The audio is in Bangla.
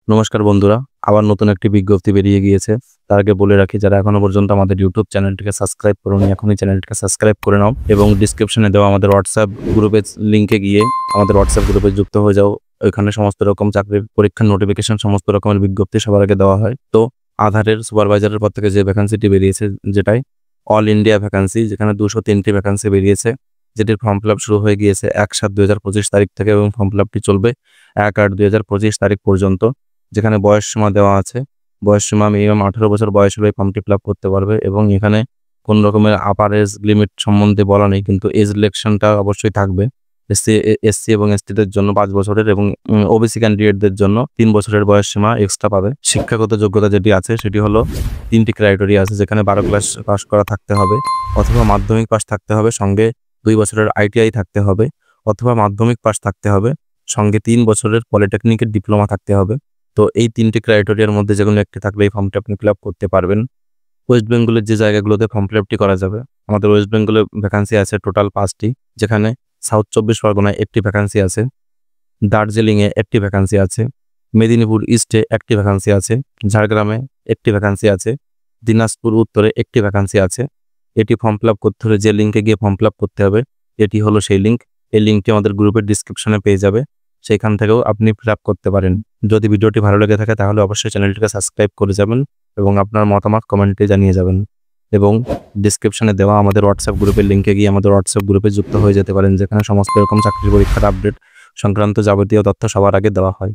নমস্কার বন্ধুরা, আবার নতুন একটি বিজ্ঞপ্তি বেরিয়ে গিয়েছে। তার আগে বলে রাখি, যারা এখনো পর্যন্ত আমাদের ইউটিউব চ্যানেলটিকে সাবস্ক্রাইব করোনি, এখনই চ্যানেলটিকে সাবস্ক্রাইব করে নাও এবং ডিসক্রিপশনে দেওয়া আমাদের হোয়াটসঅ্যাপ গ্রুপের লিঙ্কে গিয়ে আমাদের হোয়াটসঅ্যাপ গ্রুপে যুক্ত হয়ে যাও। ওইখানে সমস্ত রকম চাকরির পরীক্ষার নোটিফিকেশন, সমস্ত রকমের বিজ্ঞপ্তি সবার আগে দেওয়া হয়। তো আধারের সুপারভাইজারের পর থেকে যে ভ্যাকান্সিটি বেরিয়েছে, যেটাই অল ইন্ডিয়া ভ্যাকান্সি, যেখানে 203টি ভ্যাকান্সি বেরিয়েছে, যেটির ফর্ম ফিল আপ শুরু হয়ে গিয়েছে 1/7/2025 তারিখ থেকে এবং ফর্ম ফিল আপটি চলবে 1/8/2025 তারিখ পর্যন্ত। যেখানে বয়স সীমা দেওয়া আছে, বয়স সীমা মিনিমাম 18 বছর বয়স হলে ফর্মটি ফিল আপ করতে পারবে এবং এখানে কোন রকমের আপার এজ লিমিট সম্বন্ধে বলা নেই, কিন্তু এজ রিলেকশনটা অবশ্যই থাকবে। এসসি এবং এসটিদের জন্য 5 বছরের এবং ওবিসি ক্যান্ডিডেটদের জন্য 3 বছরের বয়স সীমা এক্সট্রা পাবে। শিক্ষাগত যোগ্যতা যেটি আছে সেটি হলো 3টি ক্রাইটেরিয়া আছে, যেখানে 12 ক্লাস পাস করা থাকতে হবে অথবা মাধ্যমিক পাস থাকতে হবে, সঙ্গে 2 বছরের আইটিআই থাকতে হবে অথবা মাধ্যমিক পাস থাকতে হবে, সঙ্গে 3 বছরের পলিটেকনিকের ডিপ্লোমা থাকতে হবে। তো এই 3টি ক্রাইটেরিয়ার মধ্যে যেকোনো একটি থাকলে এই ফর্মটি আপনি ফিল আপ করতে পারবেন। ওয়েস্ট বেঙ্গলের যে জায়গাগুলোতে ফর্ম ফিল আপটি করা যাবে, আমাদের ওয়েস্ট বেঙ্গলে ভ্যাকান্সি আছে টোটাল 5টি, যেখানে সাউথ 24 পরগনায় একটি ভ্যাকান্সি আছে, দার্জিলিংয়ে একটি ভ্যাকান্সি আছে, মেদিনীপুর ইস্টে একটি ভ্যাকান্সি আছে, ঝাড়গ্রামে একটি ভ্যাকান্সি আছে, দিনাজপুর উত্তরে একটি ভ্যাকান্সি আছে। এটি ফর্ম ফিল আপ করতে হলে যে লিঙ্কে গিয়ে ফর্ম ফিল আপ করতে হবে, এটি হলো সেই লিঙ্ক। এই লিঙ্কটি আমাদের গ্রুপের ডিসক্রিপশনে পেয়ে যাবে, সেখান থেকেও আপনি ফিল আপ করতে পারেন। যদি ভিডিওটি ভালো লেগে থাকে তাহলে অবশ্যই চ্যানেলটিকে সাবস্ক্রাইব করে যাবেন এবং আপনার মতামত কমেন্টে জানিয়ে যাবেন এবং ডিসক্রিপশনে দেওয়া আমাদের হোয়াটসঅ্যাপ গ্রুপের লিঙ্কে গিয়ে আমাদের হোয়াটসঅ্যাপ গ্রুপে যুক্ত হয়ে যেতে পারেন, যেখানে সমস্ত রকম চাকরির পরীক্ষার আপডেট সংক্রান্ত যাবতীয় তথ্য সবার আগে দেওয়া হয়।